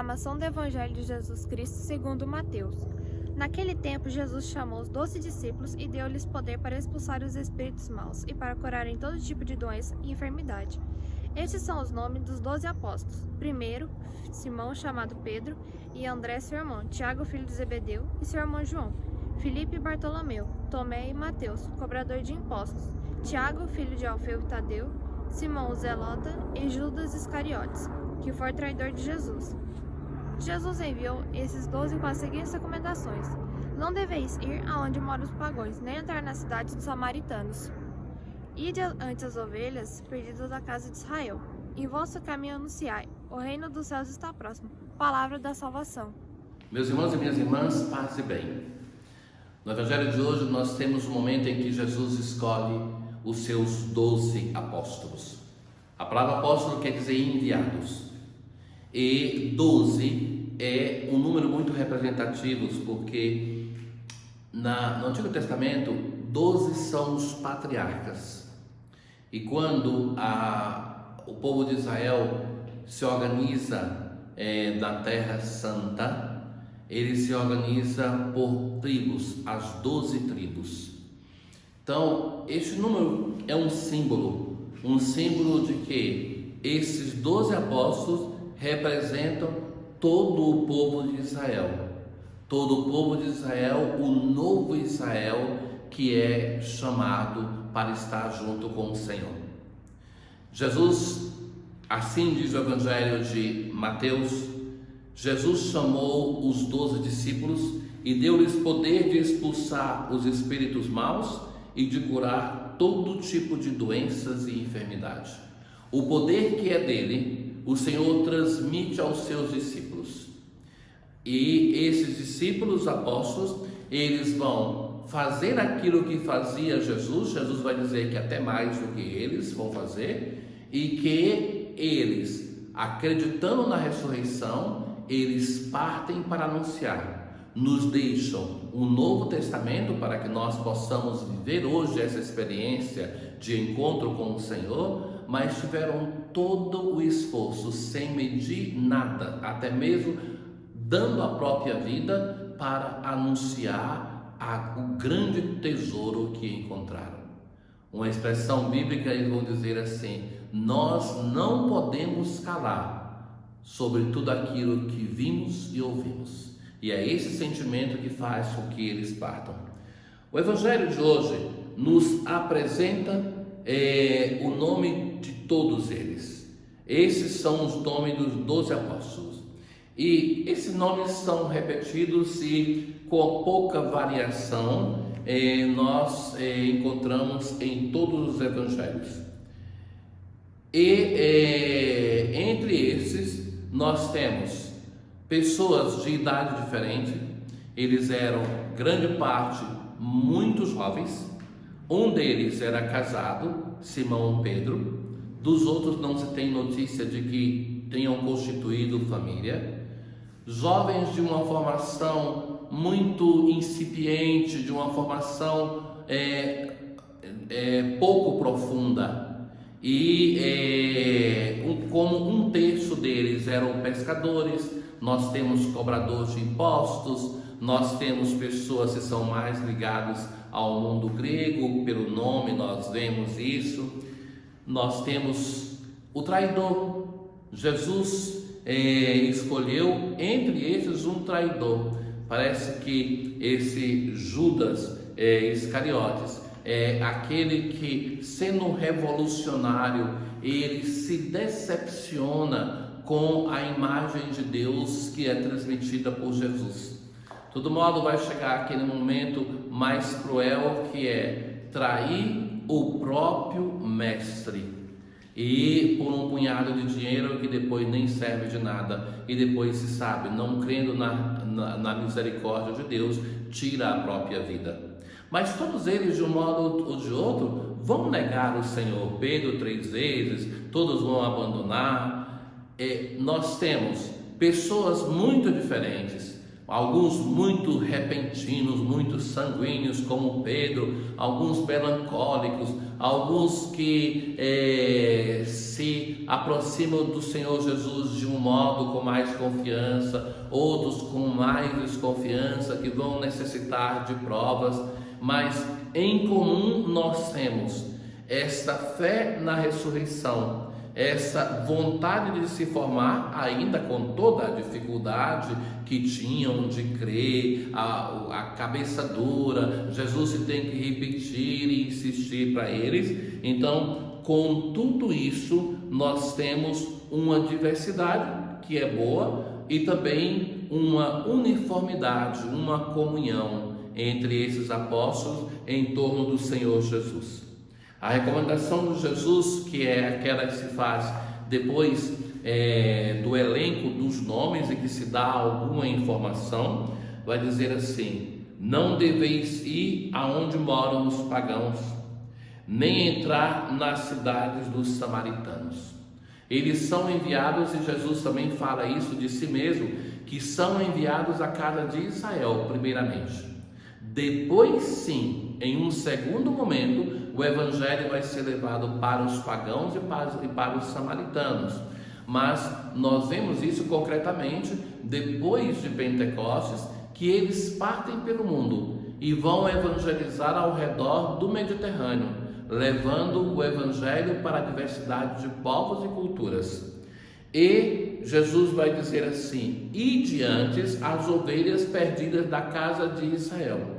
Proclamação do Evangelho de Jesus Cristo segundo Mateus. Naquele tempo, Jesus chamou os 12 discípulos e deu-lhes poder para expulsar os espíritos maus e para curarem todo tipo de doença e enfermidade. Estes são os nomes dos 12 apóstolos. Primeiro, Simão, chamado Pedro, e André, seu irmão, Tiago, filho de Zebedeu, e seu irmão João, Filipe e Bartolomeu, Tomé e Mateus, cobrador de impostos, Tiago, filho de Alfeu e Tadeu, Simão o Zelota e Judas Iscariotes, que foi traidor de Jesus. Jesus enviou esses 12 com as seguintes recomendações: não deveis ir aonde moram os pagãos, nem entrar nas cidades dos samaritanos. Ide antes as ovelhas perdidas da casa de Israel. Em vosso caminho anunciai: o reino dos céus está próximo. Palavra da salvação. Meus irmãos e minhas irmãs, paz e bem. No Evangelho de hoje nós temos o momento em que Jesus escolhe os seus 12 apóstolos. A palavra apóstolo quer dizer enviados. E 12 é um número muito representativo, porque no Antigo Testamento 12 são os patriarcas. E quando o povo de Israel se organiza na Terra Santa, ele se organiza por tribos, as 12 tribos. Então, este número é um símbolo de que esses 12 apóstolos representam todo o povo de Israel. Todo o povo de Israel, o novo Israel, que é chamado para estar junto com o Senhor. Jesus, assim diz o Evangelho de Mateus, Jesus chamou os 12 discípulos e deu-lhes poder de expulsar os espíritos maus e de curar todo tipo de doenças e enfermidade. O poder que é dele, o Senhor transmite aos seus discípulos. E esses discípulos apóstolos, eles vão fazer aquilo que fazia Jesus. Jesus vai dizer que até mais do que eles vão fazer, e que eles, acreditando na ressurreição, eles partem para anunciar, nos deixam um Novo Testamento para que nós possamos viver hoje essa experiência de encontro com o Senhor, mas tiveram todo o esforço sem medir nada, até mesmo dando a própria vida para anunciar o grande tesouro que encontraram. Uma expressão bíblica, eles vão dizer assim: nós não podemos calar sobre tudo aquilo que vimos e ouvimos. E é esse sentimento que faz com que eles partam. O Evangelho de hoje nos apresenta o nome de todos eles. Esses são os nomes dos 12 apóstolos. E esses nomes são repetidos e com pouca variação nós encontramos em todos os evangelhos. E entre esses nós temos pessoas de idade diferente. Eles eram, grande parte, muito jovens. Um deles era casado, Simão Pedro. Dos outros não se tem notícia de que tenham constituído família. Jovens de uma formação muito incipiente, de uma formação pouco profunda. E como um terço deles eram pescadores, nós temos cobradores de impostos, nós temos pessoas que são mais ligadas ao mundo grego, pelo nome nós vemos isso. Nós temos o traidor. Jesus escolheu entre esses um traidor. Parece que esse Judas Iscariotes é aquele que, sendo revolucionário, ele se decepciona com a imagem de Deus que é transmitida por Jesus. De todo modo, vai chegar aquele momento mais cruel, que é trair o próprio mestre, e por um punhado de dinheiro que depois nem serve de nada, e depois se sabe, não crendo na misericórdia de Deus, tira a própria vida. Mas todos eles, de um modo ou de outro, vão negar o Senhor. Pedro 3 vezes, todos vão abandonar. Nós temos pessoas muito diferentes, alguns muito repentinos, muito sanguíneos, como Pedro, alguns melancólicos, alguns que se aproximam do Senhor Jesus de um modo com mais confiança, outros com mais desconfiança, que vão necessitar de provas, mas em comum nós temos esta fé na ressurreição, essa vontade de se formar, ainda com toda a dificuldade que tinham de crer, a cabeça dura, Jesus se tem que repetir e insistir para eles. Então, com tudo isso, nós temos uma diversidade que é boa e também uma uniformidade, uma comunhão entre esses apóstolos em torno do Senhor Jesus. A recomendação de Jesus, que é aquela que se faz depois do elenco dos nomes e que se dá alguma informação, vai dizer assim: não deveis ir aonde moram os pagãos, nem entrar nas cidades dos samaritanos. Eles são enviados, e Jesus também fala isso de si mesmo, que são enviados à casa de Israel primeiramente. Depois sim, em um segundo momento, o evangelho vai ser levado para os pagãos e para os samaritanos. Mas nós vemos isso concretamente depois de Pentecostes, que eles partem pelo mundo e vão evangelizar ao redor do Mediterrâneo, levando o evangelho para a diversidade de povos e culturas. E Jesus vai dizer assim: ide antes as ovelhas perdidas da casa de Israel.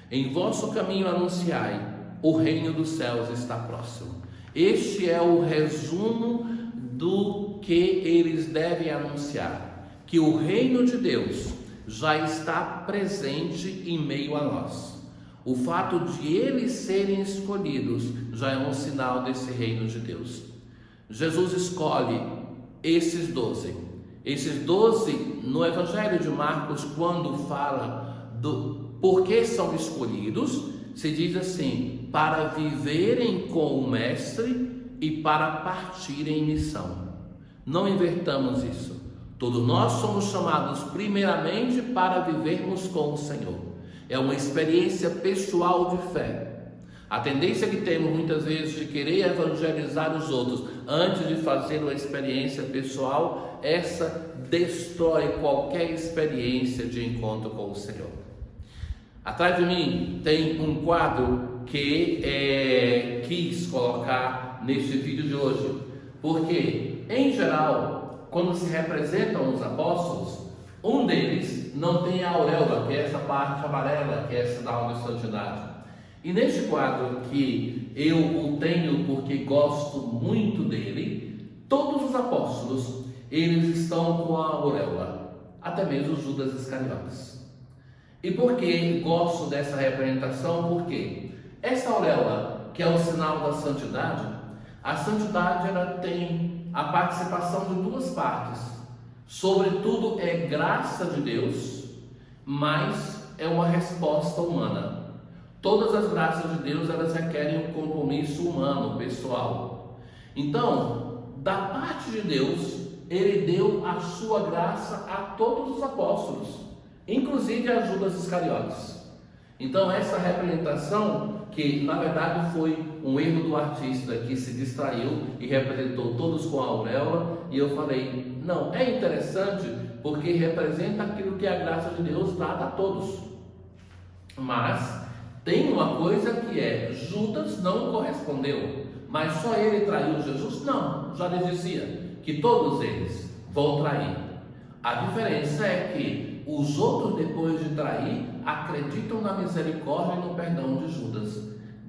Em vosso caminho anunciai, o reino dos céus está próximo. Este é o resumo do que eles devem anunciar, que o reino de Deus já está presente em meio a nós. O fato de eles serem escolhidos já é um sinal desse reino de Deus. Jesus escolhe esses 12. Esses 12, no Evangelho de Marcos, quando fala do porquê são escolhidos, se diz assim: para viverem com o Mestre e para partirem em missão. Não invertamos isso. Todos nós somos chamados primeiramente para vivermos com o Senhor. É uma experiência pessoal de fé. A tendência que temos muitas vezes de querer evangelizar os outros antes de fazer uma experiência pessoal, essa destrói qualquer experiência de encontro com o Senhor. Atrás de mim tem um quadro que quis colocar neste vídeo de hoje, porque em geral, quando se representam os apóstolos, um deles não tem a auréola, que é essa parte amarela, que é sinal de santidade. E neste quadro que eu o tenho porque gosto muito dele, todos os apóstolos, eles estão com a auréola, até mesmo Judas Iscariotes. E por que gosto dessa representação? Porque essa auréola, que é o sinal da santidade, a santidade ela tem a participação de duas partes. Sobretudo é graça de Deus, mas é uma resposta humana. Todas as graças de Deus, elas requerem um compromisso humano, pessoal. Então, da parte de Deus, Ele deu a sua graça a todos os apóstolos, inclusive a Judas Iscariotes. Então, essa representação, que na verdade foi um erro do artista que se distraiu e representou todos com a auréola, e eu falei, não, é interessante porque representa aquilo que é a graça de Deus dada a todos. Mas tem uma coisa que é, Judas não correspondeu, mas só ele traiu Jesus? Não, já lhe dizia que todos eles vão trair. A diferença é que os outros, depois de trair, acreditam na misericórdia e no perdão de Judas,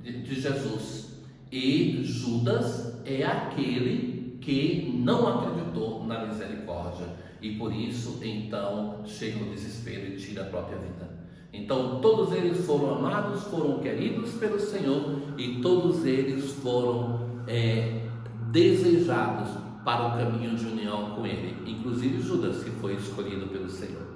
de Jesus. E Judas é aquele que não acreditou na misericórdia e por isso então chega o desespero e tira a própria vida. Então todos eles foram amados, foram queridos pelo Senhor e todos eles foram desejados para o caminho de união com Ele, inclusive Judas, que foi escolhido pelo Senhor.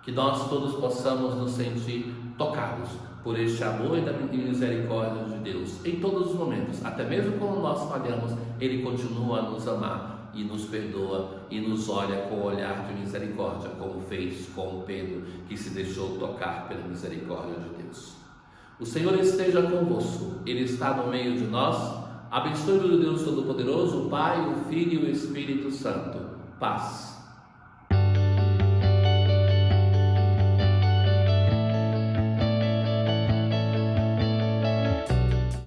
Que nós todos possamos nos sentir tocados por este amor e da misericórdia de Deus em todos os momentos, até mesmo quando nós falhamos, Ele continua a nos amar e nos perdoa e nos olha com o olhar de misericórdia, como fez com Pedro, que se deixou tocar pela misericórdia de Deus. O Senhor esteja convosco, Ele está no meio de nós. Abençoe-vos o Deus Todo-Poderoso, o Pai, o Filho e o Espírito Santo. Paz.